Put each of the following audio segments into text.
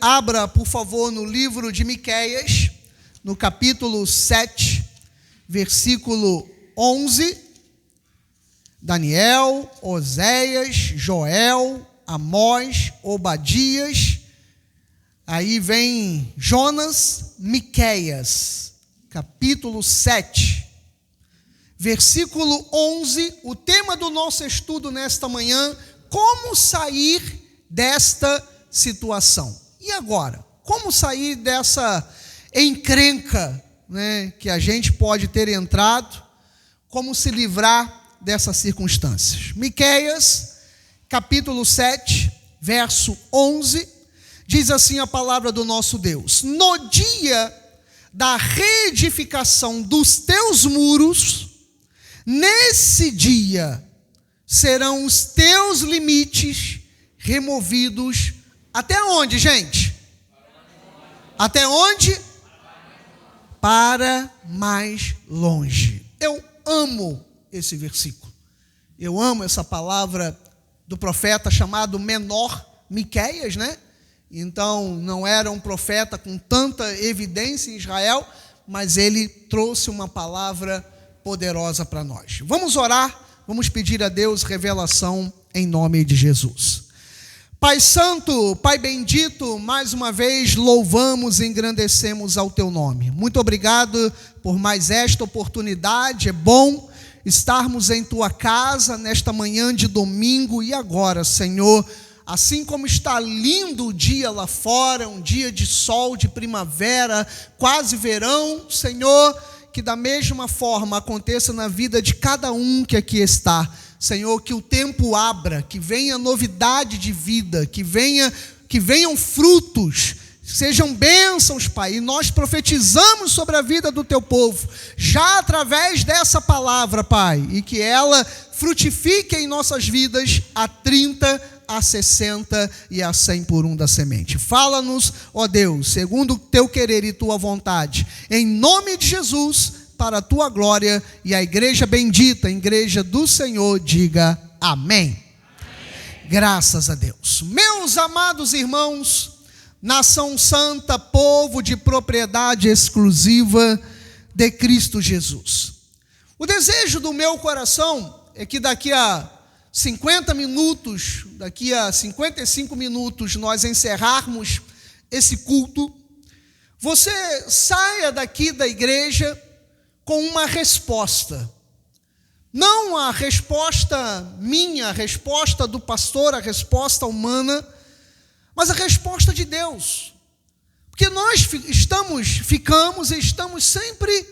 abra, por favor, no livro de Miqueias, no capítulo 7, versículo 11. Daniel, Oséias, Joel, Amós, Obadias. Aí vem Jonas, Miqueias, capítulo 7, versículo 11. O tema do nosso estudo nesta manhã: como sair desta situação. E agora? Como sair dessa encrenca, que a gente pode ter entrado? Como se livrar dessas circunstâncias? Miqueias, capítulo 7, verso 11. Diz assim a palavra do nosso Deus: no dia da reedificação dos teus muros, nesse dia serão os teus limites removidos. Até onde, gente? Até onde? Para mais longe. Eu amo esse versículo. Eu amo essa palavra do profeta chamado menor Miqueias, Então, não era um profeta com tanta evidência em Israel, mas ele trouxe uma palavra poderosa para nós. Vamos orar, vamos pedir a Deus revelação em nome de Jesus. Pai Santo, Pai bendito, mais uma vez louvamos e engrandecemos ao Teu nome. Muito obrigado por mais esta oportunidade. É bom estarmos em Tua casa nesta manhã de domingo. E agora, Senhor, assim como está lindo o dia lá fora, um dia de sol, de primavera, quase verão, Senhor, que da mesma forma aconteça na vida de cada um que aqui está. Senhor, que o tempo abra, que venha novidade de vida, que venham frutos, sejam bênçãos, Pai. E nós profetizamos sobre a vida do Teu povo, já através dessa palavra, Pai, e que ela frutifique em nossas vidas a 30, a 60 e a 100 por um da semente. Fala-nos, ó Deus, segundo o Teu querer e Tua vontade, em nome de Jesus, para a Tua glória. E a igreja bendita, a igreja do Senhor, diga amém. Amém. Graças a Deus. Meus amados irmãos, nação santa, povo de propriedade exclusiva de Cristo Jesus, o desejo do meu coração é que daqui a 50 minutos, daqui a 55 minutos, nós encerrarmos esse culto, você saia daqui da igreja com uma resposta. Não a resposta minha, a resposta do pastor, a resposta humana, mas a resposta de Deus. Porque nós estamos sempre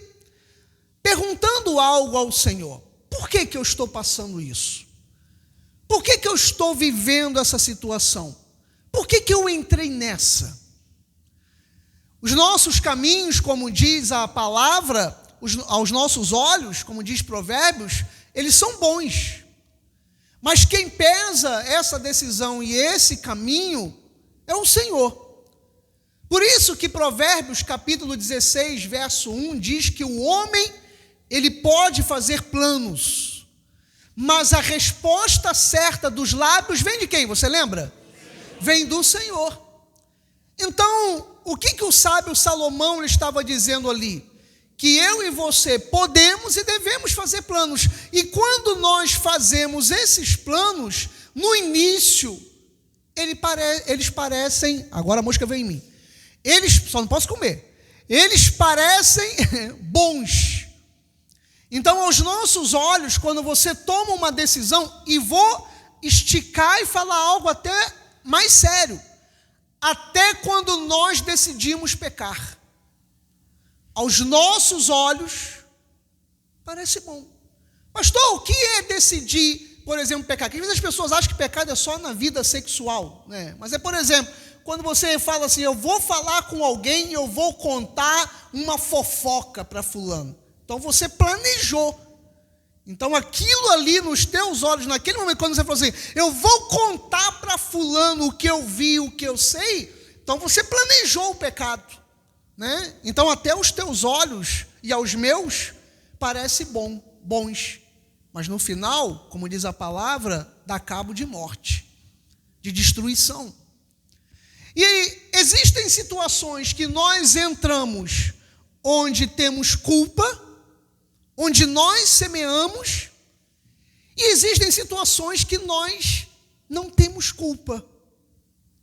perguntando algo ao Senhor. Por que eu estou passando isso? Por que eu estou vivendo essa situação? Por que eu entrei nessa? Os nossos caminhos, como diz a palavra, aos nossos olhos, como diz Provérbios, eles são bons. Mas quem pesa essa decisão e esse caminho é o Senhor. Por isso que Provérbios, capítulo 16, verso 1, diz que o homem, ele pode fazer planos, mas a resposta certa dos lábios vem de quem? Você lembra? Vem do Senhor. Então, o que o sábio Salomão estava dizendo ali? Que eu e você podemos e devemos fazer planos. E quando nós fazemos esses planos, no início, eles parecem... Agora a mosca veio em mim. Só não posso comer. Eles parecem bons. Então, aos nossos olhos, quando você toma uma decisão, e vou esticar e falar algo até mais sério, até quando nós decidimos pecar, aos nossos olhos, parece bom. Pastor, o que é decidir, por exemplo, pecar? Porque às vezes as pessoas acham que pecado é só na vida sexual, Mas é, por exemplo, quando você fala assim, eu vou falar com alguém, eu vou contar uma fofoca para fulano. Então você planejou. Então aquilo ali nos teus olhos, naquele momento, quando você falou assim, eu vou contar para fulano o que eu vi, o que eu sei, então você planejou o pecado, Então até os teus olhos e aos meus parece bons, mas no final, como diz a palavra, dá cabo de morte, de destruição. E existem situações que nós entramos onde temos culpa, onde nós semeamos, e existem situações que nós não temos culpa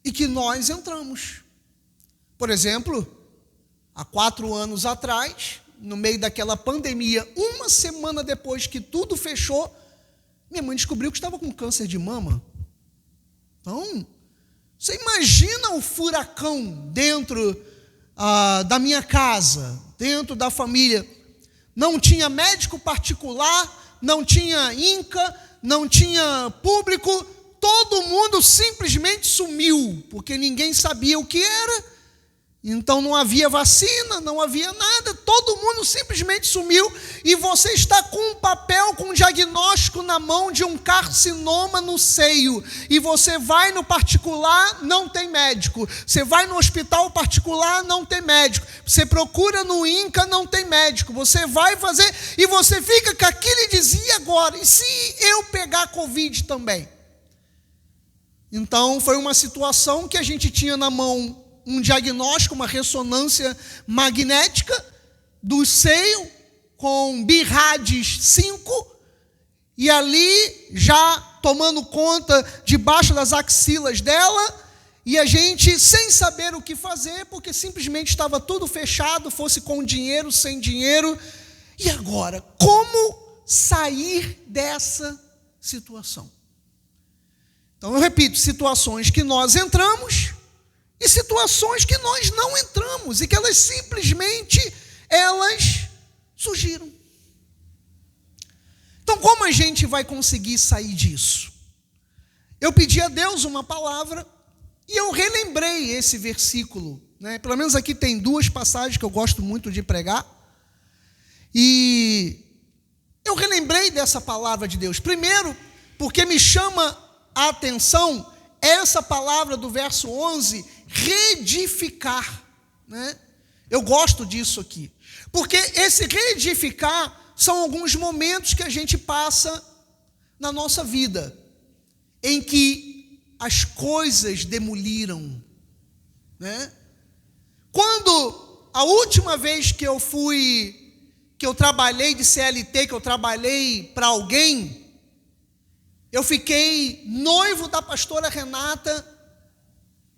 e que nós entramos. Por exemplo, há 4 anos atrás, no meio daquela pandemia, uma semana depois que tudo fechou, minha mãe descobriu que estava com câncer de mama. Então, você imagina o furacão dentro da minha casa, dentro da família. Não tinha médico particular, não tinha INCA, não tinha público, todo mundo simplesmente sumiu, porque ninguém sabia o que era. Então não havia vacina, não havia nada, todo mundo simplesmente sumiu, e você está com um papel, com um diagnóstico na mão de um carcinoma no seio, e você vai no particular, não tem médico, você vai no hospital particular, não tem médico, você procura no INCA, não tem médico, você vai fazer, e você fica com aquilo e diz, e agora? E se eu pegar Covid também? Então foi uma situação que a gente tinha na mão, um diagnóstico, uma ressonância magnética do seio com BIRADS 5, e ali já tomando conta debaixo das axilas dela, e a gente sem saber o que fazer, porque simplesmente estava tudo fechado, fosse com dinheiro, sem dinheiro. E agora, como sair dessa situação? Então eu repito, situações que nós entramos e situações que nós não entramos, e que elas simplesmente, surgiram. Então, como a gente vai conseguir sair disso? Eu pedi a Deus uma palavra, e eu relembrei esse versículo, né? Pelo menos aqui tem 2 passagens que eu gosto muito de pregar, e eu relembrei dessa palavra de Deus. Primeiro, porque me chama a atenção essa palavra do verso 11, reedificar, né? Eu gosto disso aqui, porque esse reedificar são alguns momentos que a gente passa na nossa vida, em que as coisas demoliram, né? Quando a última vez que eu trabalhei de CLT, que eu trabalhei para alguém, eu fiquei noivo da pastora Renata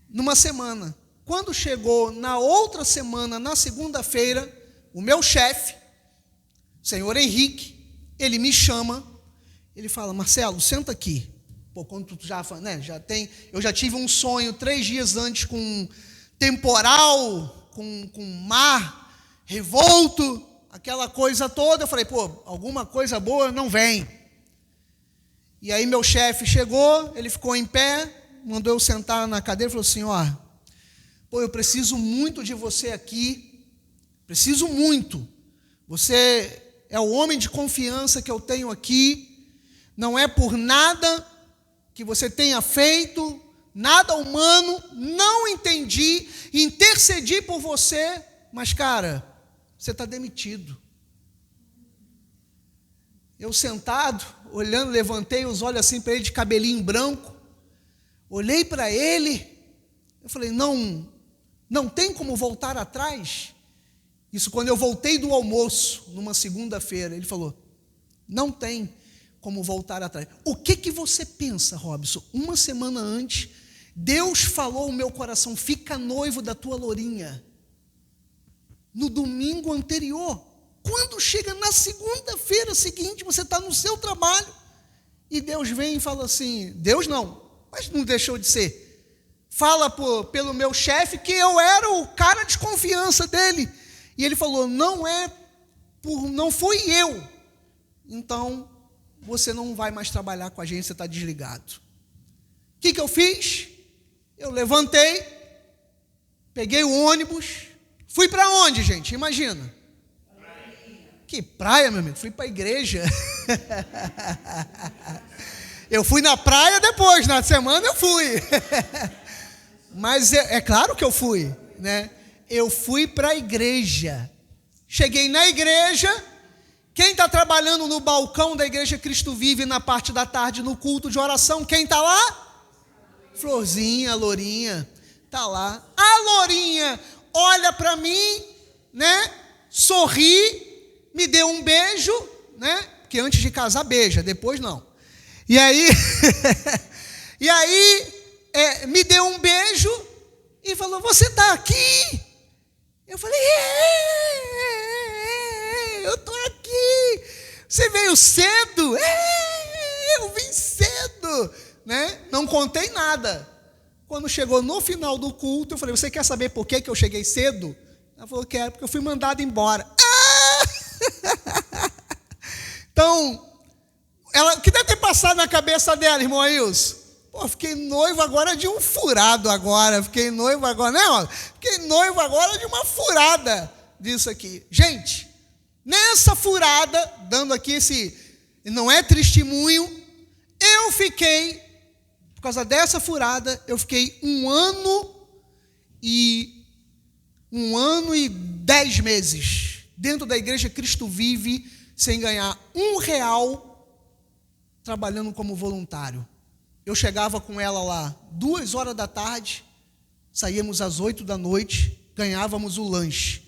numa semana. Quando chegou na outra semana, na segunda-feira, o meu chefe, o senhor Henrique, ele me chama, ele fala, Marcelo, senta aqui. Pô, quando tu eu já tive um sonho 3 dias antes com temporal, com mar revolto, aquela coisa toda. Eu falei, pô, alguma coisa boa não vem. E aí meu chefe chegou, ele ficou em pé, mandou eu sentar na cadeira e falou assim, eu preciso muito de você aqui, preciso muito. Você é o homem de confiança que eu tenho aqui, não é por nada que você tenha feito, nada humano, não entendi, intercedi por você, mas cara, você está demitido. Eu sentado, olhando, levantei os olhos assim para ele de cabelinho branco, olhei para ele, eu falei, não tem como voltar atrás? Isso quando eu voltei do almoço, numa segunda-feira, ele falou, não tem como voltar atrás. O que você pensa, Robson? Uma semana antes, Deus falou ao meu coração, fica noivo da tua lourinha. No domingo anterior, quando chega na segunda-feira seguinte, você está no seu trabalho, e Deus vem e fala assim, Deus não, mas não deixou de ser, fala pelo meu chefe que eu era o cara de confiança dele, e ele falou, não fui eu, então você não vai mais trabalhar com a gente, você está desligado. O que eu fiz? Eu levantei, peguei o ônibus, fui para onde, gente? Imagina. Que praia, meu amigo? Fui para a igreja. Eu fui na praia depois, na semana eu fui. Mas é claro que eu fui, né? Eu fui para a igreja. Cheguei na igreja. Quem está trabalhando no balcão da Igreja Cristo Vive na parte da tarde no culto de oração? Quem está lá? Florzinha, Lourinha. tá lá. A lourinha olha para mim, né? Sorri, me deu um beijo, né? Porque antes de casar beija, depois não. E aí, me deu um beijo e falou: você está aqui? Eu falei: eu estou aqui. Você veio cedo? Eu vim cedo, né? Não contei nada. Quando chegou no final do culto, eu falei: você quer saber por que eu cheguei cedo? Ela falou: quero, porque eu fui mandado embora. Então, o que deve ter passado na cabeça dela, irmão Ailson? Pô, fiquei noivo agora de um furado agora. Fiquei noivo agora de uma furada disso aqui. Gente, nessa furada, dando aqui esse, não é testemunho, por causa dessa furada, eu fiquei 1 ano e 10 meses dentro da igreja Cristo Vive, sem ganhar R$1 trabalhando como voluntário. Eu chegava com ela lá 2h da tarde, saíamos às 8 da noite, ganhávamos o lanche.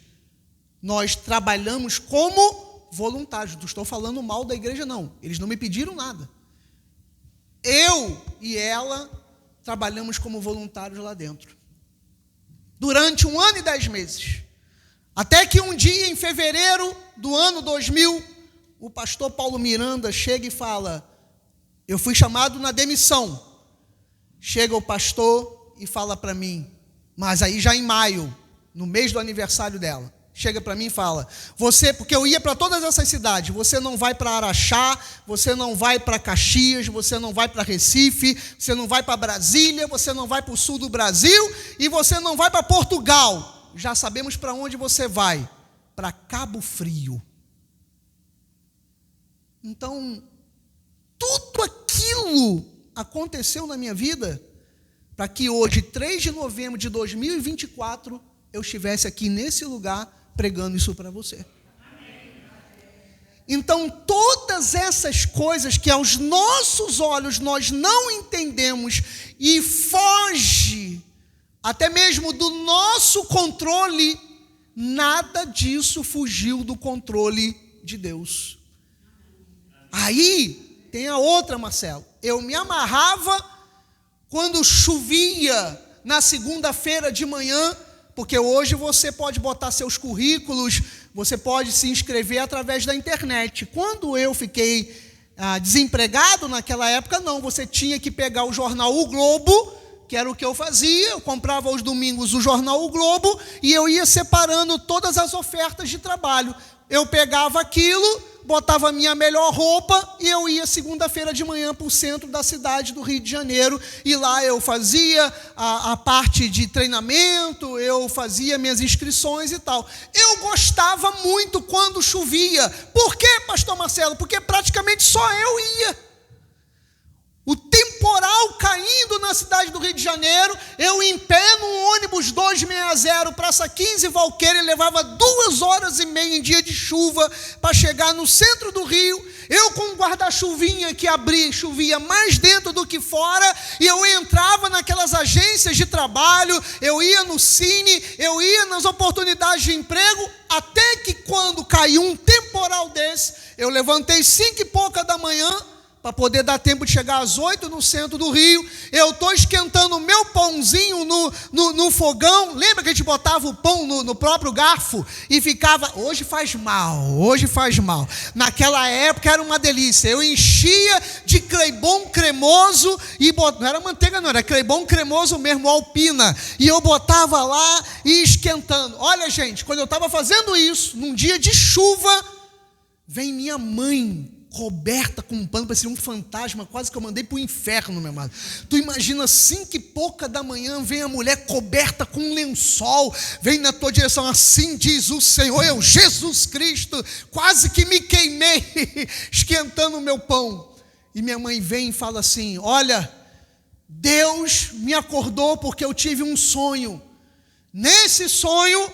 Nós trabalhamos como voluntários. Não estou falando mal da igreja, não. Eles não me pediram nada. Eu e ela trabalhamos como voluntários lá dentro. Durante 1 ano e 10 meses. Até que um dia, em fevereiro do ano 2000, o pastor Paulo Miranda chega e fala: eu fui chamado na demissão. Chega o pastor e fala para mim, mas aí já em maio, no mês do aniversário dela, chega para mim e fala: porque eu ia para todas essas cidades, você não vai para Araxá, você não vai para Caxias, você não vai para Recife, você não vai para Brasília, você não vai para o sul do Brasil e você não vai para Portugal. Já sabemos para onde você vai, para Cabo Frio. Então, tudo aquilo aconteceu na minha vida para que hoje, 3 de novembro de 2024, eu estivesse aqui nesse lugar pregando isso para você. Então, todas essas coisas que aos nossos olhos nós não entendemos e foge até mesmo do nosso controle, nada disso fugiu do controle de Deus. Aí tem a outra, Marcelo. Eu me amarrava quando chovia na segunda-feira de manhã, porque hoje você pode botar seus currículos, você pode se inscrever através da internet. Quando eu fiquei desempregado naquela época, não, você tinha que pegar o jornal O Globo, que era o que eu fazia. Eu comprava aos domingos o jornal O Globo e eu ia separando todas as ofertas de trabalho. Eu pegava aquilo, botava a minha melhor roupa e eu ia segunda-feira de manhã para o centro da cidade do Rio de Janeiro, e lá eu fazia a parte de treinamento, eu fazia minhas inscrições e tal. Eu gostava muito quando chovia. Por quê, pastor Marcelo? Porque praticamente só eu ia. O temporal caindo na cidade do Rio de Janeiro, eu em pé num ônibus 260, Praça 15, Valqueira, levava 2h30 em dia de chuva para chegar no centro do Rio. Eu com um guarda-chuvinha que abria, chovia mais dentro do que fora, e eu entrava naquelas agências de trabalho, eu ia no Cine, eu ia nas oportunidades de emprego, até que quando caiu um temporal desse, eu levantei 5h pouca da manhã, para poder dar tempo de chegar às 8 no centro do Rio. Eu estou esquentando o meu pãozinho no fogão. Lembra que a gente botava o pão no próprio garfo e ficava... Hoje faz mal. Naquela época era uma delícia. Eu enchia de Cleibon cremoso e não era manteiga não, era Cleibon cremoso mesmo, Alpina. E eu botava lá e esquentando. Olha, gente, quando eu estava fazendo isso, num dia de chuva, vem minha mãe coberta com um pano, parecia um fantasma, quase que eu mandei para o inferno, meu amado. Tu imagina, 5h pouca da manhã, vem a mulher coberta com um lençol, vem na tua direção, assim diz o Senhor, eu, Jesus Cristo, quase que me queimei, esquentando o meu pão. E minha mãe vem e fala assim: olha, Deus me acordou porque eu tive um sonho. Nesse sonho,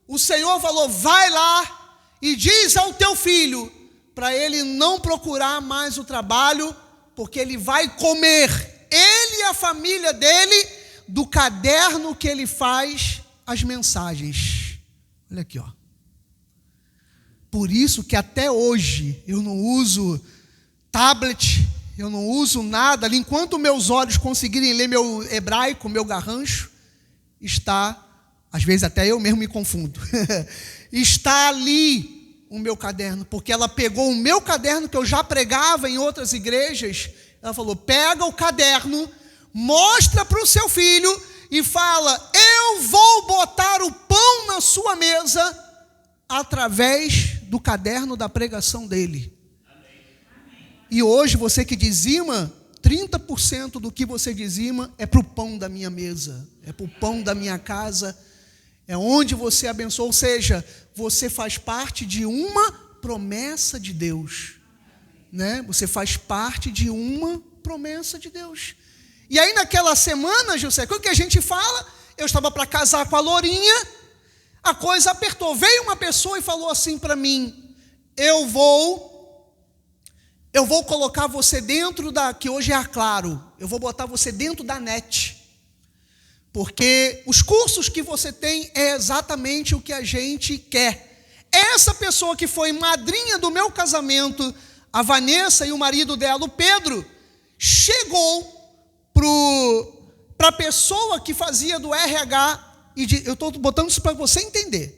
o Senhor falou: vai lá e diz ao teu filho para ele não procurar mais o trabalho, porque ele vai comer, ele e a família dele, do caderno que ele faz as mensagens. Olha aqui, ó. Por isso que até hoje eu não uso tablet, eu não uso nada. Ali, enquanto meus olhos conseguirem ler meu hebraico, meu garrancho, está, às vezes até eu mesmo me confundo, está ali o meu caderno, porque ela pegou o meu caderno que eu já pregava em outras igrejas. Ela falou: pega o caderno, mostra para o seu filho e fala: eu vou botar o pão na sua mesa através do caderno da pregação dele. E hoje você que dizima, 30% do que você dizima é para o pão da minha mesa, é para o pão da minha casa, é onde você abençoa. Ou seja, você faz parte de uma promessa de Deus, né? Você faz parte de uma promessa de Deus. E aí naquela semana, José, o que a gente fala? Eu estava para casar com a Lourinha, a coisa apertou. Veio uma pessoa e falou assim para mim: eu vou colocar você dentro da, que hoje é a Claro, eu vou botar você dentro da NET, porque os cursos que você tem é exatamente o que a gente quer. Essa pessoa que foi madrinha do meu casamento, a Vanessa, e o marido dela, o Pedro, chegou para a pessoa que fazia do RH, eu estou botando isso para você entender.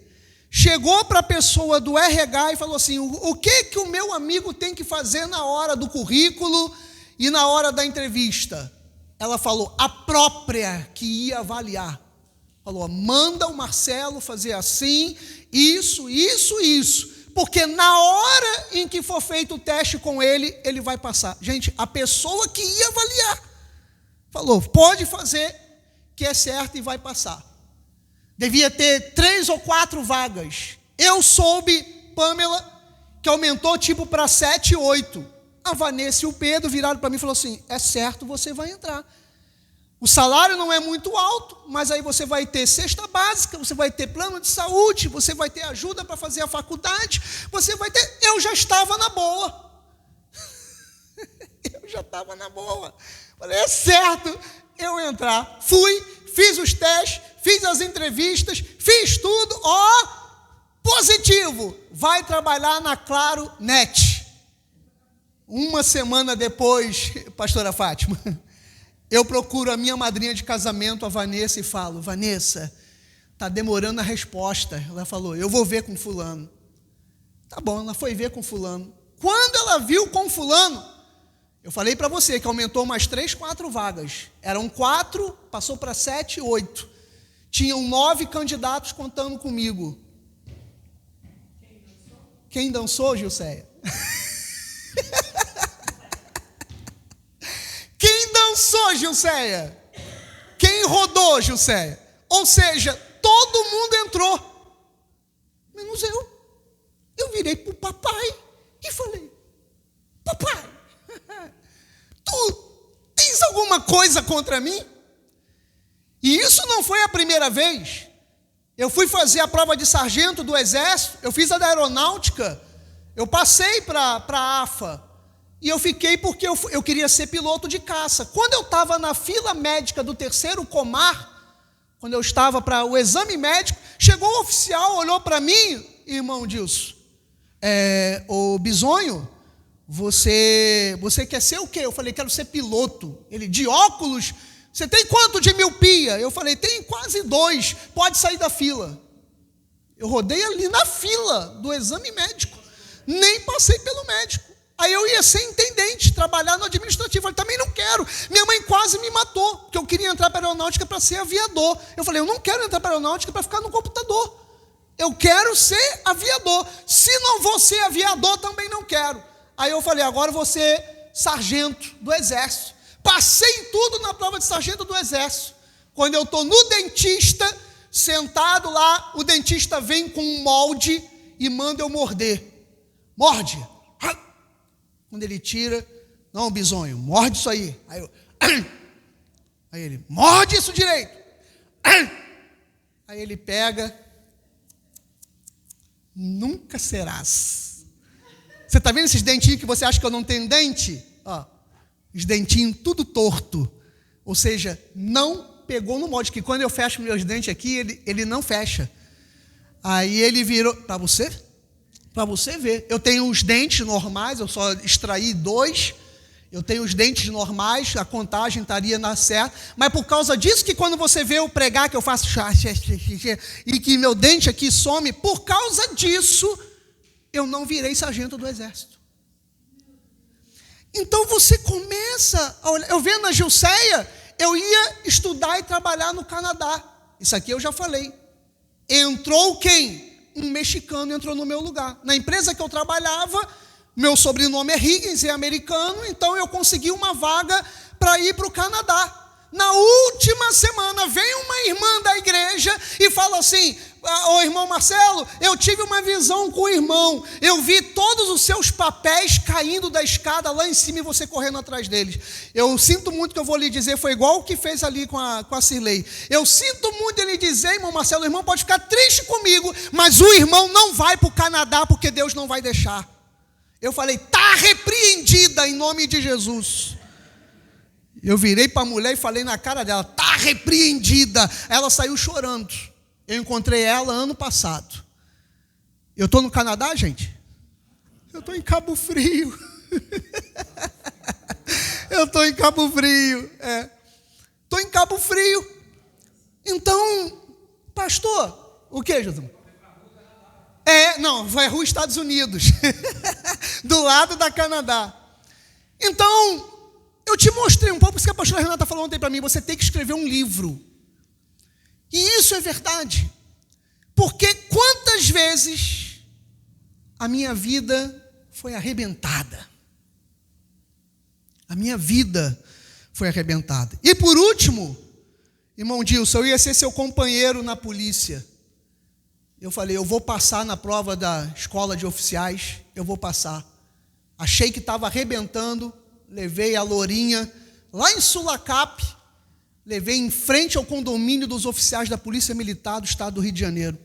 Chegou para a pessoa do RH e falou assim: o que o meu amigo tem que fazer na hora do currículo e na hora da entrevista? Ela falou: a própria que ia avaliar. Falou: manda o Marcelo fazer assim, isso, porque na hora em que for feito o teste com ele, ele vai passar. Gente, a pessoa que ia avaliar falou: pode fazer, que é certo e vai passar. Devia ter 3 ou 4 vagas. Eu soube, Pamela, que aumentou tipo para 7, 8. A Vanessa e o Pedro viraram para mim e falaram assim: é certo, você vai entrar. O salário não é muito alto, mas aí você vai ter cesta básica, você vai ter plano de saúde, você vai ter ajuda para fazer a faculdade, você vai ter... Eu já estava na boa. Eu já estava na boa. Falei: é certo eu entrar. Fui, fiz os testes, fiz as entrevistas, fiz tudo, positivo, vai trabalhar na Claro NET. Uma semana depois, pastora Fátima, eu procuro a minha madrinha de casamento, a Vanessa, e falo: Vanessa, está demorando a resposta. Ela falou: eu vou ver com fulano. Tá bom, ela foi ver com fulano. Quando ela viu com fulano, eu falei para você que aumentou mais 3, 4 vagas. Eram 4, passou para 7, 8. Tinham 9 candidatos contando comigo. Quem dançou, Gilceia? Quem dançou, Gilceia? Quem rodou, Gilceia? Ou seja, todo mundo entrou, menos eu. Eu virei para o papai e falei: papai, tu tens alguma coisa contra mim? E isso não foi a primeira vez. Eu fui fazer a prova de sargento do Exército, eu fiz a da Aeronáutica, eu passei para a AFA, e eu fiquei porque eu queria ser piloto de caça. Quando eu estava na fila médica do 3º Comar, quando eu estava para o exame médico, chegou o oficial, olhou para mim: irmão Dilson, ô Bisonho, você quer ser o quê? Eu falei: quero ser piloto. Ele: de óculos? Você tem quanto de miopia? Eu falei: tem quase 2, pode sair da fila. Eu rodei ali na fila do exame médico, nem passei pelo médico. Aí eu ia ser intendente, trabalhar no administrativo. Eu também não quero. Minha mãe quase me matou, porque eu queria entrar para a aeronáutica para ser aviador. Eu falei: eu não quero entrar para a aeronáutica para ficar no computador. Eu quero ser aviador. Se não vou ser aviador, também não quero. Aí eu falei: agora eu vou ser sargento do Exército. Passei tudo na prova de sargento do Exército. Quando eu estou no dentista, sentado lá, o dentista vem com um molde e manda eu morder. Morde. Quando ele tira: não, Bisonho, morde isso aí. Aí ele: morde isso direito. Aí ele pega: nunca serás. Você está vendo esses dentinhos que você acha que eu não tenho dente? Ó, os dentinhos tudo torto. Ou seja, não pegou no molde, que quando eu fecho meus dentes aqui, ele não fecha. Aí ele virou, para você ver, eu tenho os dentes normais, eu só extraí 2, eu tenho os dentes normais, a contagem estaria na certa, mas por causa disso que quando você vê eu pregar, que eu faço e que meu dente aqui some, por causa disso, eu não virei sargento do exército. Então você começa a olhar, eu vendo a Gilceia, eu ia estudar e trabalhar no Canadá, isso aqui eu já falei. Entrou quem? Um mexicano entrou no meu lugar. Na empresa que eu trabalhava, meu sobrenome é Higgins, é americano, então eu consegui uma vaga para ir para o Canadá. Na última semana, vem uma irmã da igreja e fala assim: ô irmão Marcelo, eu tive uma visão com o irmão, eu vi todos os seus papéis caindo da escada lá em cima e você correndo atrás deles. Eu sinto muito que eu vou lhe dizer, foi igual o que fez ali com a Cirlei. Eu sinto muito ele dizer, irmão Marcelo, o irmão pode ficar triste comigo, mas o irmão não vai para o Canadá porque Deus não vai deixar. Eu falei, está repreendida em nome de Jesus. Eu virei para a mulher e falei na cara dela, está repreendida. Ela saiu chorando. Eu encontrei ela ano passado. Eu estou no Canadá, gente? Eu estou em Cabo Frio. Eu estou em Cabo Frio. Estou em Cabo Frio. Então, pastor, o que, Jesus? Não, vai rua Estados Unidos. Do lado da Canadá. Então, eu te mostrei um pouco, por isso que a pastora Renata falou ontem para mim, você tem que escrever um livro. E isso é verdade. Porque quantas vezes a minha vida foi arrebentada. A minha vida foi arrebentada. E por último, irmão Dilson, eu ia ser seu companheiro na polícia. Eu falei, eu vou passar na prova da escola de oficiais, eu vou passar. Achei que estava arrebentando, levei a lourinha lá em Sulacap, levei em frente ao condomínio dos oficiais da Polícia Militar do Estado do Rio de Janeiro.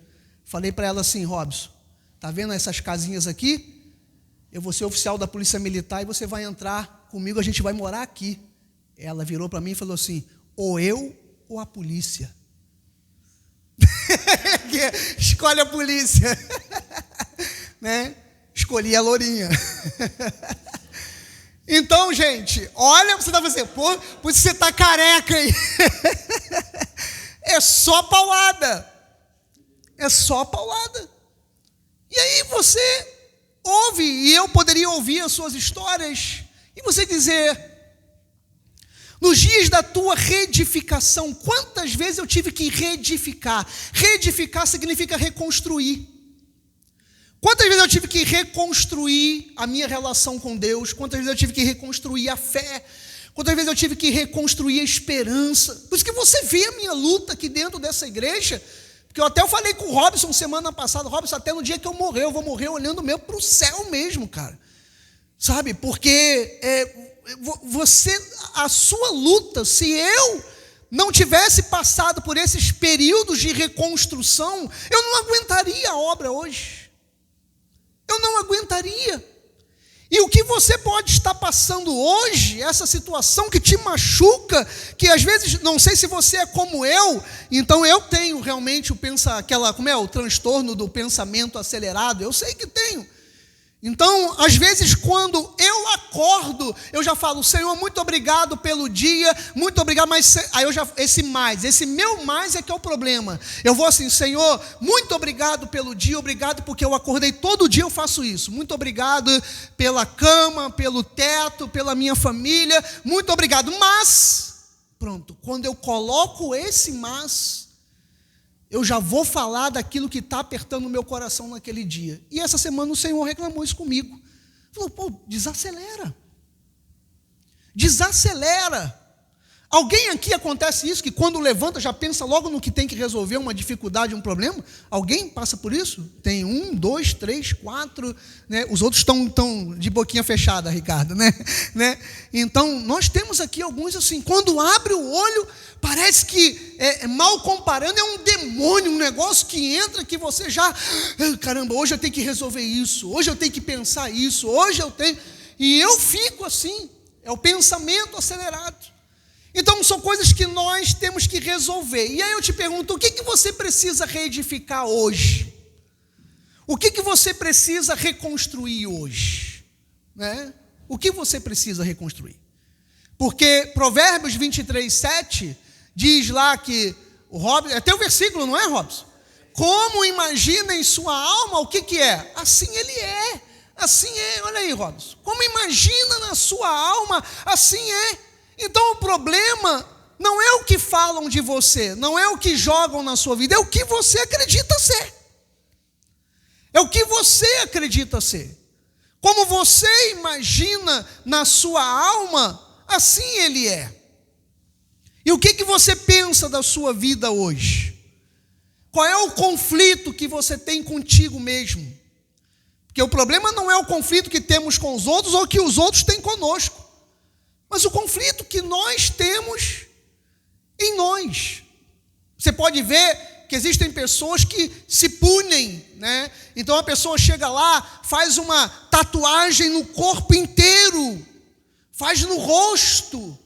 Falei para ela assim, Robson, tá vendo essas casinhas aqui? Eu vou ser oficial da Polícia Militar e você vai entrar comigo, a gente vai morar aqui. Ela virou para mim e falou assim, ou eu ou a polícia. Escolhe a polícia. Né? Escolhi a lourinha. Então, gente, olha, você está fazendo, por você está careca aí. É só paulada. É só paulada. E aí você ouve, e eu poderia ouvir as suas histórias, e você dizer, nos dias da tua reedificação, quantas vezes eu tive que reedificar? Reedificar significa reconstruir. Quantas vezes eu tive que reconstruir a minha relação com Deus? Quantas vezes eu tive que reconstruir a fé? Quantas vezes eu tive que reconstruir a esperança? Por isso que você vê a minha luta aqui dentro dessa igreja, porque eu até falei com o Robson semana passada, Robson, até no dia que eu morrer, eu vou morrer olhando mesmo para o céu mesmo, cara. Sabe, porque a sua luta, se eu não tivesse passado por esses períodos de reconstrução, eu não aguentaria a obra hoje. Eu não aguentaria. E o que você pode estar passando hoje, essa situação que te machuca, que às vezes, não sei se você é como eu, então eu tenho realmente o transtorno do pensamento acelerado, eu sei que tenho. Então, às vezes, quando eu acordo, eu já falo, Senhor, muito obrigado pelo dia, muito obrigado, mas aí esse meu mais é que é o problema. Eu vou assim, Senhor, muito obrigado pelo dia, obrigado porque eu acordei, todo dia eu faço isso. Muito obrigado pela cama, pelo teto, pela minha família, muito obrigado. Mas, pronto, quando eu coloco esse mas, eu já vou falar daquilo que está apertando o meu coração naquele dia. E essa semana o Senhor reclamou isso comigo. Falou, desacelera. Desacelera. Alguém aqui acontece isso, que quando levanta já pensa logo no que tem que resolver, uma dificuldade, um problema? Alguém passa por isso? Tem 1, 2, 3, 4, né? Os outros estão de boquinha fechada, Ricardo, né? Então, nós temos aqui alguns assim, quando abre o olho, parece que, mal comparando, é um demônio, um negócio que entra, que você já, caramba, hoje eu tenho que resolver isso, hoje eu tenho que pensar isso, hoje eu tenho, e eu fico assim, é o pensamento acelerado. Então são coisas que nós temos que resolver. E aí eu te pergunto, o que você precisa reedificar hoje? O que você precisa reconstruir hoje? Né? O que você precisa reconstruir? Porque Provérbios 23, 7 diz lá que o Robson, é teu versículo, não é, Robson? Como imagina em sua alma o que é? Assim ele é. Assim é, olha aí, Robson. Como imagina na sua alma, assim é. Então o problema não é o que falam de você, não é o que jogam na sua vida, é o que você acredita ser. É o que você acredita ser. Como você imagina na sua alma, assim ele é. E o que você pensa da sua vida hoje? Qual é o conflito que você tem contigo mesmo? Porque o problema não é o conflito que temos com os outros ou que os outros têm conosco, mas o conflito que nós temos em nós. Você pode ver que existem pessoas que se punem, né? Então a pessoa chega lá, faz uma tatuagem no corpo inteiro, faz no rosto,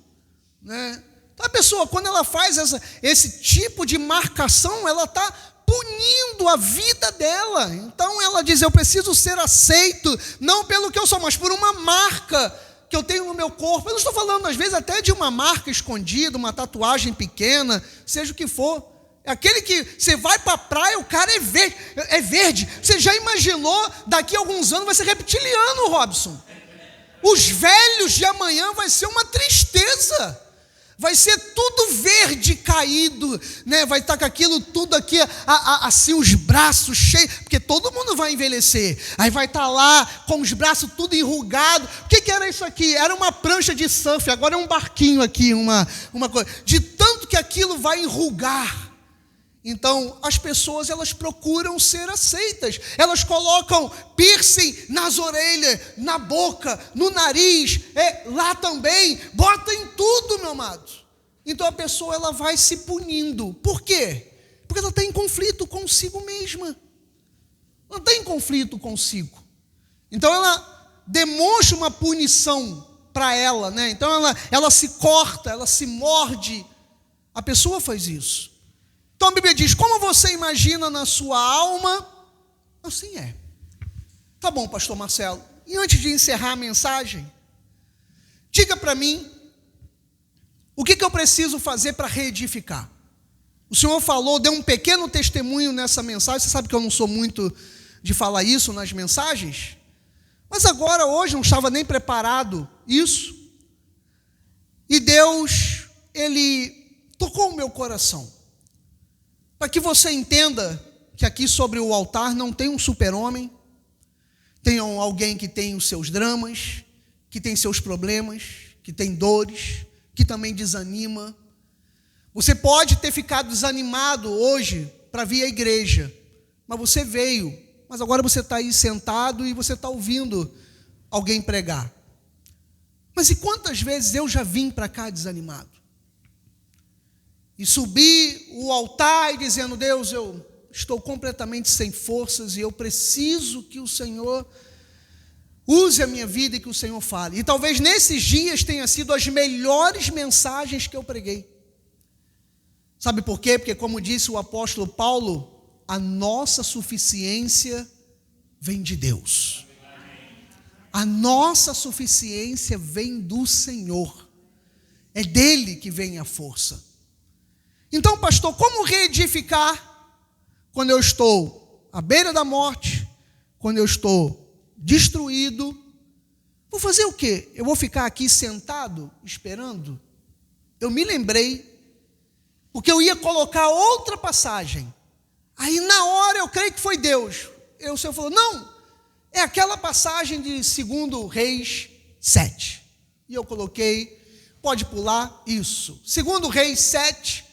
né? Então a pessoa, quando ela faz esse tipo de marcação, ela está punindo a vida dela. Então ela diz, eu preciso ser aceito, não pelo que eu sou, mas por uma marca que eu tenho no meu corpo. Eu não estou falando, às vezes, até de uma marca escondida, uma tatuagem pequena, seja o que for. É aquele que você vai para a praia, o cara é verde. Você já imaginou, daqui a alguns anos vai ser reptiliano, Robson? Os velhos de amanhã vai ser uma tristeza. Vai ser tudo verde caído, né? Vai estar com aquilo tudo aqui, assim, os braços cheios, porque todo mundo vai envelhecer. Aí vai estar lá com os braços tudo enrugados. O que era isso aqui? Era uma prancha de surf, agora é um barquinho aqui, uma coisa. De tanto que aquilo vai enrugar. Então, as pessoas, elas procuram ser aceitas. Elas colocam piercing nas orelhas, na boca, no nariz, lá também. Bota em tudo, meu amado. Então, a pessoa, ela vai se punindo. Por quê? Porque ela está em conflito consigo mesma. Ela está em conflito consigo. Então, ela demonstra uma punição para ela, né? Então, ela se corta, ela se morde. A pessoa faz isso. Então a Bíblia diz, como você imagina na sua alma, assim é. Tá bom, pastor Marcelo. E antes de encerrar a mensagem, diga para mim, o que eu preciso fazer para reedificar? O Senhor falou, deu um pequeno testemunho nessa mensagem. Você sabe que eu não sou muito de falar isso nas mensagens. Mas agora, hoje, não estava nem preparado isso. E Deus, Ele tocou o meu coração. Para que você entenda que aqui sobre o altar não tem um super-homem, tem alguém que tem os seus dramas, que tem seus problemas, que tem dores, que também desanima. Você pode ter ficado desanimado hoje para vir à igreja, mas você veio, mas agora você está aí sentado e você está ouvindo alguém pregar. Mas e quantas vezes eu já vim para cá desanimado? E subi o altar e dizendo, Deus, eu estou completamente sem forças e eu preciso que o Senhor use a minha vida e que o Senhor fale. E talvez nesses dias tenha sido as melhores mensagens que eu preguei. Sabe por quê? Porque como disse o apóstolo Paulo, a nossa suficiência vem de Deus. A nossa suficiência vem do Senhor. É dele que vem a força. Então, pastor, como reedificar quando eu estou à beira da morte, quando eu estou destruído? Vou fazer o quê? Eu vou ficar aqui sentado, esperando? Eu me lembrei, porque eu ia colocar outra passagem. Aí, na hora, eu creio que foi Deus. O Senhor falou, não, é aquela passagem de 2 Reis 7. E eu coloquei, pode pular, isso. 2 Reis 7,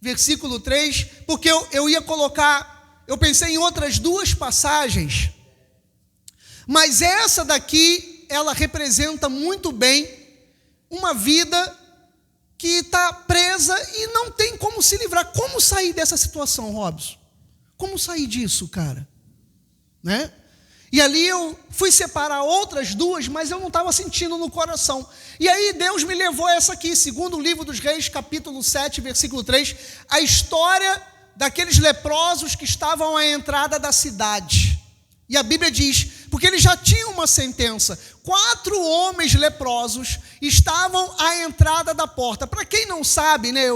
versículo 3, porque eu ia colocar, eu pensei em outras duas passagens, mas essa daqui, ela representa muito bem uma vida que está presa e não tem como se livrar. Como sair dessa situação, Robson? Como sair disso, cara? Né? E ali eu fui separar outras duas, mas eu não estava sentindo no coração. E aí Deus me levou a essa aqui, segundo o livro dos Reis, capítulo 7, versículo 3, a história daqueles leprosos que estavam à entrada da cidade. E a Bíblia diz, porque eles já tinham uma sentença, 4 homens leprosos estavam à entrada da porta. Para quem não sabe, né,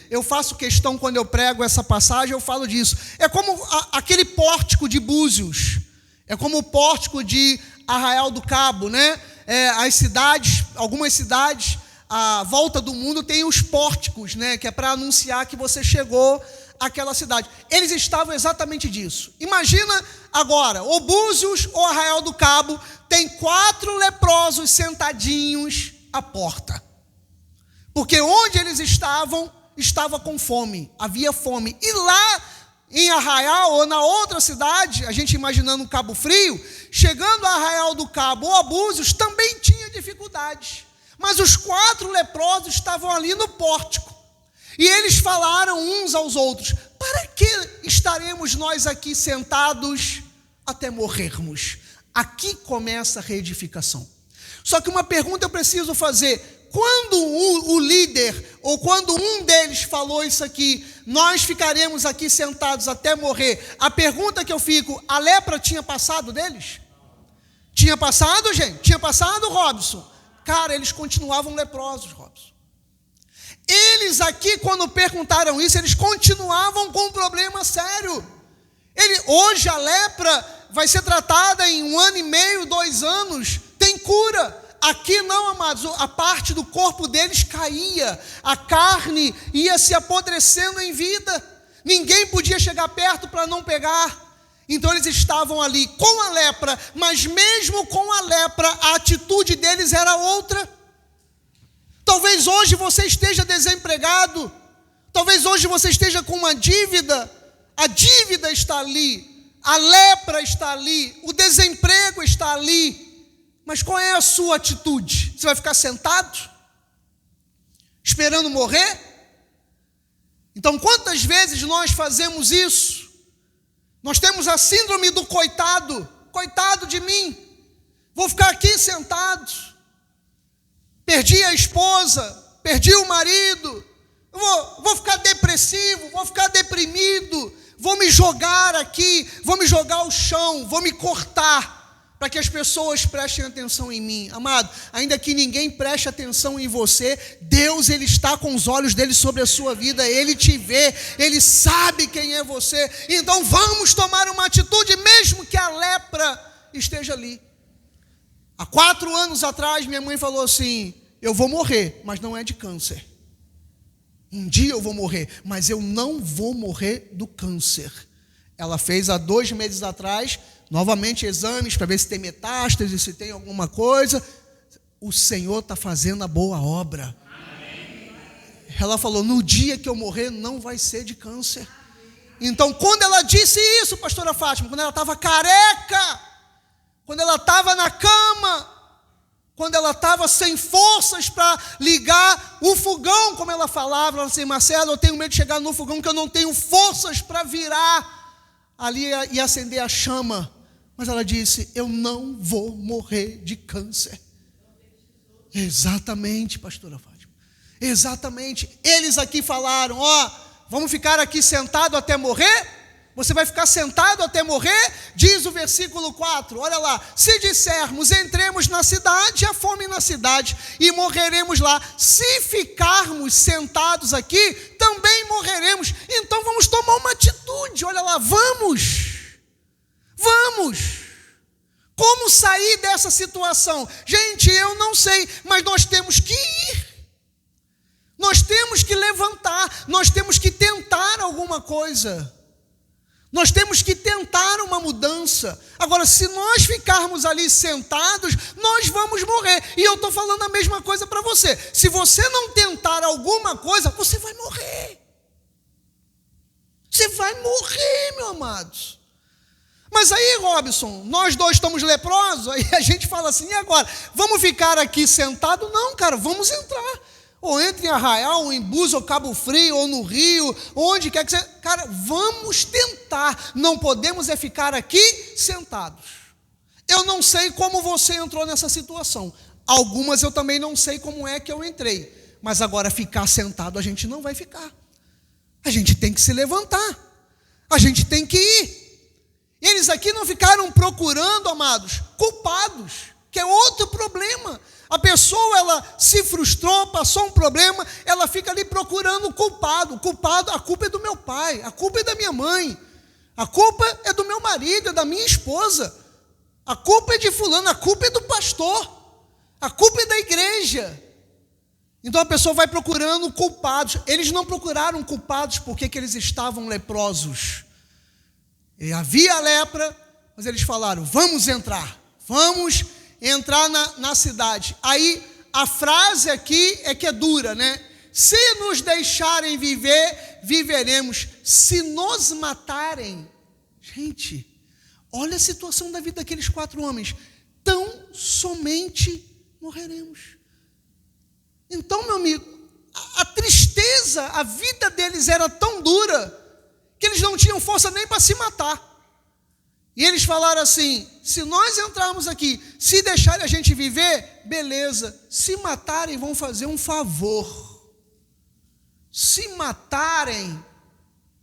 eu faço questão quando eu prego essa passagem, eu falo disso. É como aquele pórtico de Búzios, é como o pórtico de Arraial do Cabo, né? As cidades, algumas cidades à volta do mundo têm os pórticos, né, que é para anunciar que você chegou àquela cidade. Eles estavam exatamente disso. Imagina agora, ou Búzios ou Arraial do Cabo, tem 4 leprosos sentadinhos à porta. Porque onde eles estavam, estava com fome, havia fome. E lá em Arraial ou na outra cidade, a gente imaginando Cabo Frio, chegando a Arraial do Cabo ou a Búzios, também tinha dificuldades. Mas os 4 leprosos estavam ali no pórtico. E eles falaram uns aos outros, para que estaremos nós aqui sentados até morrermos? Aqui começa a reedificação. Só que uma pergunta eu preciso fazer, quando o líder, ou quando um deles falou isso aqui, nós ficaremos aqui sentados até morrer, a pergunta que eu fico, a lepra tinha passado deles? Tinha passado, gente? Tinha passado, Robson? Cara, eles continuavam leprosos, Robson. Eles aqui, quando perguntaram isso, eles continuavam com um problema sério. Hoje a lepra vai ser tratada em 1 ano e meio, 2 anos, tem cura. Aqui não, amados, a parte do corpo deles caía, a carne ia se apodrecendo em vida, ninguém podia chegar perto para não pegar. Então eles estavam ali com a lepra, mas mesmo com a lepra, a atitude deles era outra. Talvez hoje você esteja desempregado, talvez hoje você esteja com uma dívida, a dívida está ali, a lepra está ali, o desemprego está ali, mas qual é a sua atitude? Você vai ficar sentado, esperando morrer? Então quantas vezes nós fazemos isso? Nós temos a síndrome do coitado, coitado de mim, vou ficar aqui sentado, perdi a esposa, perdi o marido, vou ficar depressivo, vou ficar deprimido, vou me jogar aqui, vou me jogar ao chão, vou me cortar, para que as pessoas prestem atenção em mim. Amado, ainda que ninguém preste atenção em você, Deus, Ele está com os olhos dele sobre a sua vida, Ele te vê, Ele sabe quem é você, então vamos tomar uma atitude, mesmo que a lepra esteja ali. Há 4 anos atrás, minha mãe falou assim, eu vou morrer, mas não é de câncer. Um dia eu vou morrer, mas eu não vou morrer do câncer. Ela fez há 2 meses atrás, novamente exames para ver se tem metástase, se tem alguma coisa. O Senhor está fazendo a boa obra. Amém. Ela falou, no dia que eu morrer não vai ser de câncer. Então quando ela disse isso, pastora Fátima, quando ela estava careca, quando ela estava na cama, quando ela estava sem forças para ligar o fogão, como ela falava, ela disse, Marcelo, eu tenho medo de chegar no fogão, que eu não tenho forças para virar ali e acender a chama. Mas ela disse, eu não vou morrer de câncer. Exatamente, pastora Fátima. Exatamente. Eles aqui falaram, vamos ficar aqui sentado até morrer? Você vai ficar sentado até morrer? Diz o versículo 4, olha lá. Se dissermos, entremos na cidade, há fome na cidade, e morreremos lá. Se ficarmos sentados aqui, também morreremos. Então vamos tomar uma atitude, olha lá, vamos. Como sair dessa situação? Gente, eu não sei, mas nós temos que ir. Nós temos que levantar, nós temos que tentar alguma coisa. Nós temos que tentar uma mudança. Agora, se nós ficarmos ali sentados, nós vamos morrer. E eu estou falando a mesma coisa para você. Se você não tentar alguma coisa, você vai morrer. Você vai morrer, meu amado. Mas aí, Robson, nós 2 estamos leprosos, aí a gente fala assim, e agora? Vamos ficar aqui sentado? Não, cara, vamos entrar. Ou entre em Arraial, ou em Búzios, ou Cabo Frio, ou no Rio, onde quer que seja. Cara, vamos tentar. Não podemos ficar aqui sentados. Eu não sei como você entrou nessa situação. Algumas eu também não sei como é que eu entrei. Mas agora ficar sentado a gente não vai ficar. A gente tem que se levantar. A gente tem que ir. Eles aqui não ficaram procurando, amados, culpados, que é outro problema. A pessoa, ela se frustrou, passou um problema, ela fica ali procurando o culpado. O culpado, a culpa é do meu pai, a culpa é da minha mãe, a culpa é do meu marido, é da minha esposa, a culpa é de fulano, a culpa é do pastor, a culpa é da igreja. Então a pessoa vai procurando culpados. Eles não procuraram culpados porque que eles estavam leprosos. E havia lepra, mas eles falaram, vamos entrar na cidade. Aí a frase aqui é que é dura, né? Se nos deixarem viver, viveremos. Se nos matarem, gente, olha a situação da vida daqueles 4 homens, tão somente morreremos. Então, meu amigo, a tristeza, a vida deles era tão dura, que eles não tinham força nem para se matar. E eles falaram assim, se nós entrarmos aqui, se deixarem a gente viver, beleza. Se matarem, vão fazer um favor. Se matarem,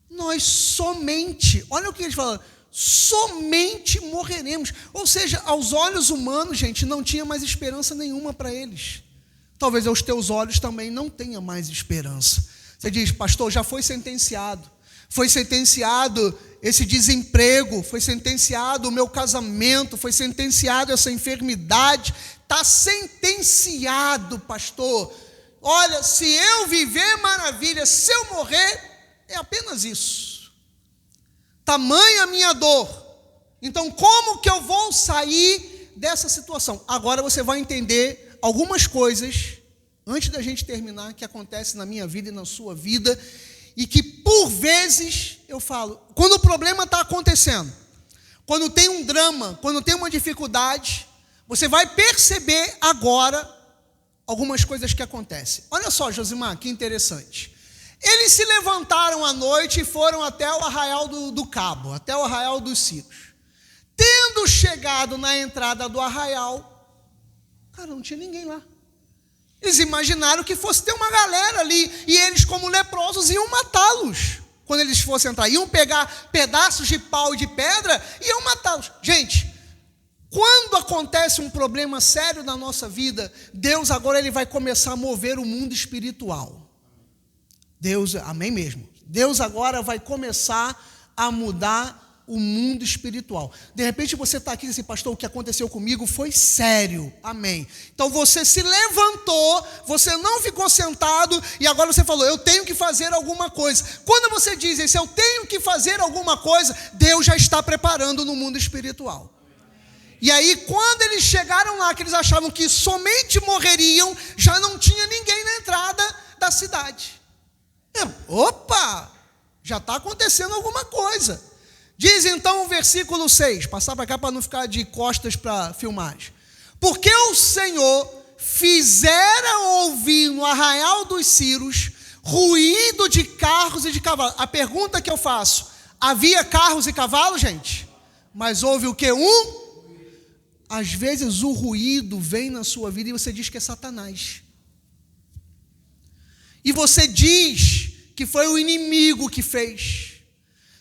nós somente, olha o que eles falaram, somente morreremos. Ou seja, aos olhos humanos, gente, não tinha mais esperança nenhuma para eles. Talvez aos teus olhos também não tenha mais esperança. Você diz, pastor, já foi sentenciado esse desemprego, foi sentenciado o meu casamento, foi sentenciado essa enfermidade, está sentenciado, pastor. Olha, se eu viver, maravilha, se eu morrer, é apenas isso. Tamanha a minha dor. Então, como que eu vou sair dessa situação? Agora você vai entender algumas coisas, antes da gente terminar, que acontece na minha vida e na sua vida, e que por vezes, eu falo, quando o problema está acontecendo, quando tem um drama, quando tem uma dificuldade, você vai perceber agora algumas coisas que acontecem. Olha só, Josimar, que interessante. Eles se levantaram à noite e foram até o arraial do Cabo, até o arraial dos Círios. Tendo chegado na entrada do arraial, cara, não tinha ninguém lá. Eles imaginaram que fosse ter uma galera ali, e eles, como leprosos, iam matá-los. Quando eles fossem entrar, iam pegar pedaços de pau e de pedra, e iam matá-los. Gente, quando acontece um problema sério na nossa vida, Deus agora ele vai começar a mover o mundo espiritual. Deus, amém mesmo. Deus agora vai começar a mudar o mundo espiritual. De repente você está aqui e diz assim, pastor, o que aconteceu comigo foi sério, amém. Então você se levantou, você não ficou sentado, e agora você falou, eu tenho que fazer alguma coisa. Quando você diz isso, eu tenho que fazer alguma coisa, Deus já está preparando no mundo espiritual. E aí quando eles chegaram lá, que eles achavam que somente morreriam, já não tinha ninguém na entrada da cidade. Opa, já está acontecendo alguma coisa. Diz então o versículo 6, passar para cá para não ficar de costas para a filmagem. Porque o Senhor fizera ouvir no arraial dos Círios ruído de carros e de cavalos. A pergunta que eu faço, havia carros e cavalos, gente? Mas houve o que? Às vezes o ruído vem na sua vida e você diz que é Satanás. E você diz que foi o inimigo que fez.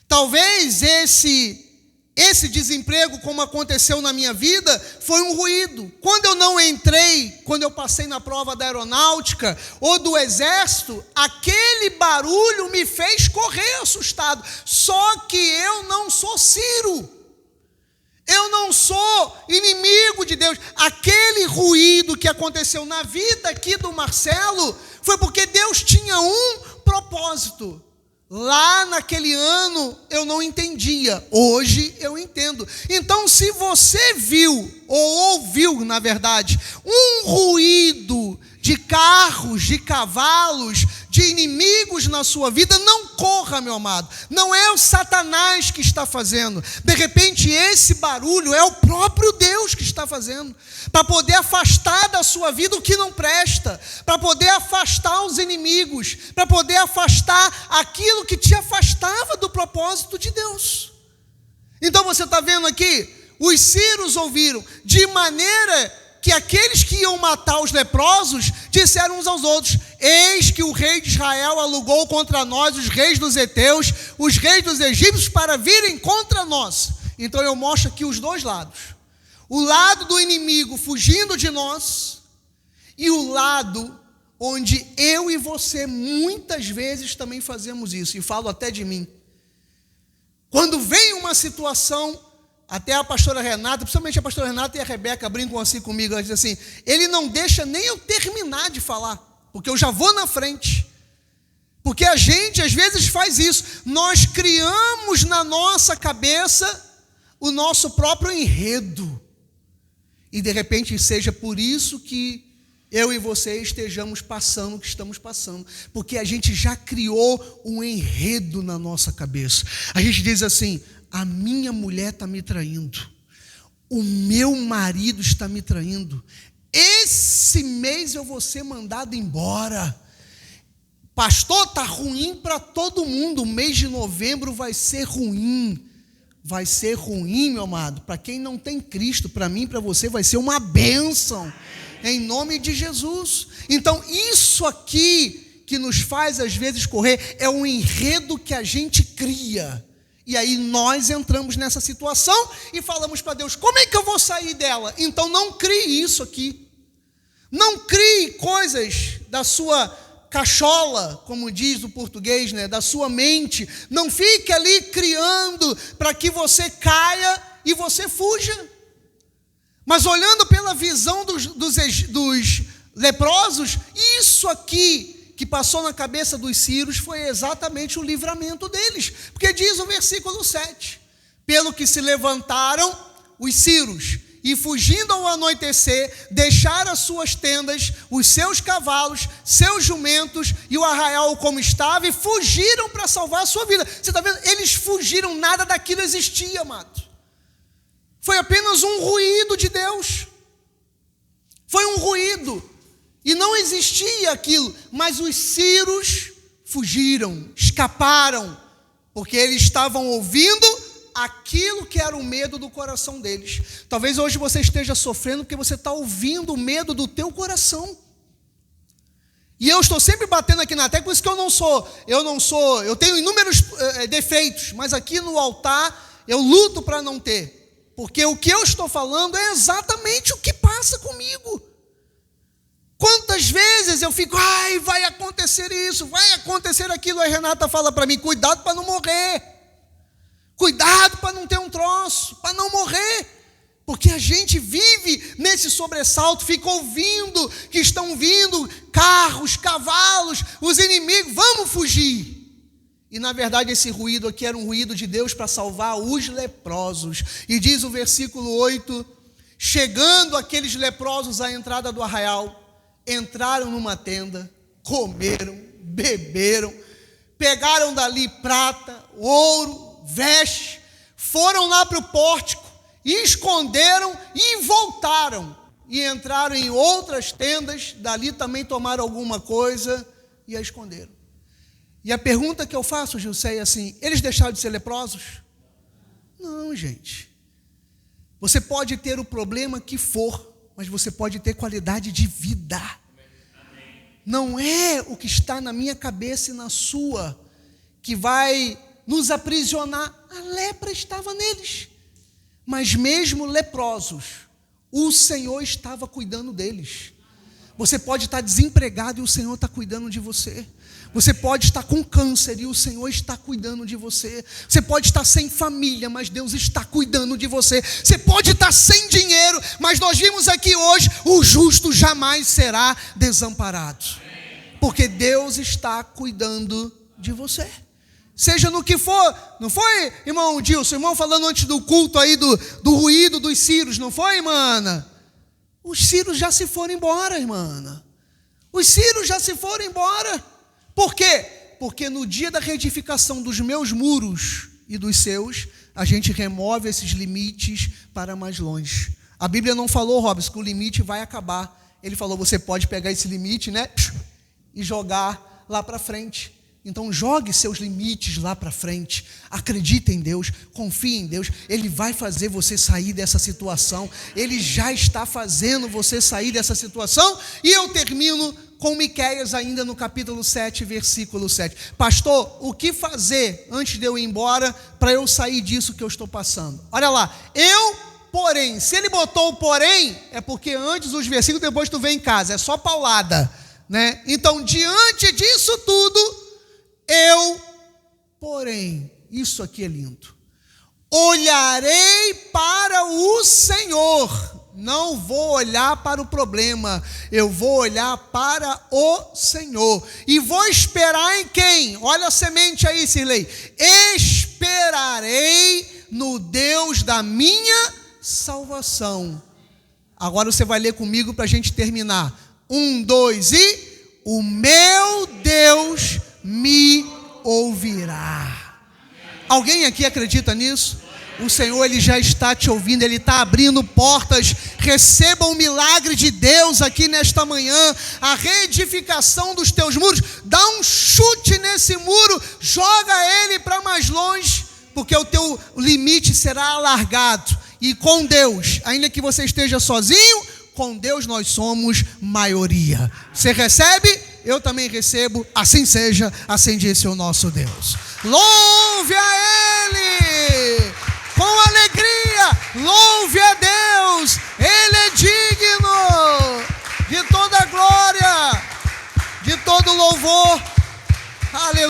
Talvez esse desemprego, como aconteceu na minha vida, foi um ruído. Quando eu não entrei, quando eu passei na prova da aeronáutica ou do exército, aquele barulho me fez correr assustado. Só que eu não sou Ciro. Eu não sou inimigo de Deus. Aquele ruído que aconteceu na vida aqui do Marcelo foi porque Deus tinha um propósito. Lá naquele ano eu não entendia, hoje eu entendo. Então, se você viu, ou ouviu, na verdade, um ruído de carros, de cavalos, de inimigos na sua vida, não corra, meu amado. Não é o Satanás que está fazendo. De repente, esse barulho é o próprio Deus que está fazendo, para poder afastar da sua vida o que não presta, para poder afastar os inimigos, para poder afastar aquilo que te afastava do propósito de Deus. Então você está vendo aqui, os sírios ouviram, de maneira que aqueles que iam matar os leprosos disseram uns aos outros: eis que o rei de Israel alugou contra nós os reis dos heteus, os reis dos egípcios, para virem contra nós. Então eu mostro aqui os dois lados: o lado do inimigo fugindo de nós, e o lado onde eu e você muitas vezes também fazemos isso, e falo até de mim. Quando vem uma situação, até a pastora Renata, principalmente a pastora Renata e a Rebeca brincam assim comigo, ela diz assim: ele não deixa nem eu terminar de falar, porque eu já vou na frente. Porque a gente às vezes faz isso, nós criamos na nossa cabeça o nosso próprio enredo, e de repente seja por isso que eu e você estejamos passando o que estamos passando, porque a gente já criou um enredo na nossa cabeça. A gente diz assim: a minha mulher está me traindo, o meu marido está me traindo, esse mês eu vou ser mandado embora, pastor, está ruim para todo mundo, o mês de novembro vai ser ruim, meu amado, para quem não tem Cristo, para mim e para você vai ser uma bênção, em nome de Jesus. Então isso aqui que nos faz às vezes correr, é um enredo que a gente cria, e aí nós entramos nessa situação e falamos para Deus: como é que eu vou sair dela? Então não crie isso aqui, não crie coisas da sua cachola, como diz o português, né? Da sua mente, não fique ali criando para que você caia e você fuja. Mas olhando pela visão dos leprosos, isso aqui que passou na cabeça dos sírios foi exatamente o livramento deles, porque diz o versículo 7: pelo que se levantaram os sírios, e fugindo ao anoitecer, deixaram as suas tendas, os seus cavalos, seus jumentos e o arraial como estava, e fugiram para salvar a sua vida. Você está vendo? Eles fugiram, nada daquilo existia, amado. Foi apenas um ruído de Deus. Foi um ruído. E não existia aquilo. Mas os sírios fugiram, escaparam, porque eles estavam ouvindo aquilo que era o medo do coração deles. Talvez hoje você esteja sofrendo porque você está ouvindo o medo do teu coração. E eu estou sempre batendo aqui na tecla, por isso que eu tenho inúmeros defeitos, mas aqui no altar eu luto para não ter. Porque o que eu estou falando é exatamente o que passa comigo. Quantas vezes eu fico: ai, vai acontecer isso, vai acontecer aquilo. Aí a Renata fala para mim: cuidado para não morrer, cuidado para não ter um troço, para não morrer. Porque a gente vive nesse sobressalto, fica ouvindo que estão vindo carros, cavalos, os inimigos, vamos fugir. E na verdade esse ruído aqui era um ruído de Deus para salvar os leprosos. E diz o versículo 8: chegando aqueles leprosos à entrada do arraial, entraram numa tenda, comeram, beberam, pegaram dali prata, ouro, vestes, foram lá para o pórtico, esconderam e voltaram. E entraram em outras tendas, dali também tomaram alguma coisa e a esconderam. E a pergunta que eu faço, Gilcé, é assim: eles deixaram de ser leprosos? Não, gente. Você pode ter o problema que for, mas você pode ter qualidade de vida. Não é o que está na minha cabeça e na sua que vai nos aprisionar. A lepra estava neles. Mas mesmo leprosos, o Senhor estava cuidando deles. Você pode estar desempregado e o Senhor está cuidando de você. Você pode estar com câncer e o Senhor está cuidando de você. Você pode estar sem família, mas Deus está cuidando de você. Você pode estar sem dinheiro, mas nós vimos aqui hoje: o justo jamais será desamparado. Porque Deus está cuidando de você. Seja no que for. Não foi, irmão Dilson, irmão falando antes do culto aí do ruído dos sírios, não foi, irmã? Os sírios já se foram embora, irmã. Os sírios já se foram embora. Por quê? Porque no dia da reedificação dos meus muros e dos seus, a gente remove esses limites para mais longe. A Bíblia não falou, Robson, que o limite vai acabar. Ele falou: você pode pegar esse limite, né, e jogar lá para frente. Então jogue seus limites lá para frente, acredite em Deus, confie em Deus, Ele vai fazer você sair dessa situação, Ele já está fazendo você sair dessa situação. E eu termino com Miqueias ainda no capítulo 7, versículo 7. Pastor, o que fazer antes de eu ir embora para eu sair disso que eu estou passando? Olha lá, porém, se ele botou o porém, é porque antes os versículos, depois tu vem em casa, é só paulada, né? Então, diante disso tudo, porém, isso aqui é lindo, olharei para o Senhor, não vou olhar para o problema, eu vou olhar para o Senhor, e vou esperar em quem? Olha a semente aí, Sirlei, esperarei no Deus da minha salvação. Agora você vai ler comigo para a gente terminar. 1, 2 e... o meu Deus me ouvirá. Alguém aqui acredita nisso? O Senhor, Ele já está te ouvindo, Ele está abrindo portas. Receba o milagre de Deus aqui nesta manhã, a reedificação dos teus muros. Dá um chute nesse muro, joga ele para mais longe, porque o teu limite será alargado. E com Deus, ainda que você esteja sozinho, com Deus nós somos maioria. Você recebe? Eu também recebo. Assim seja, assim disse o nosso Deus. Louve a Ele com alegria, louve a Deus, Ele é digno de toda glória, de todo louvor. Aleluia.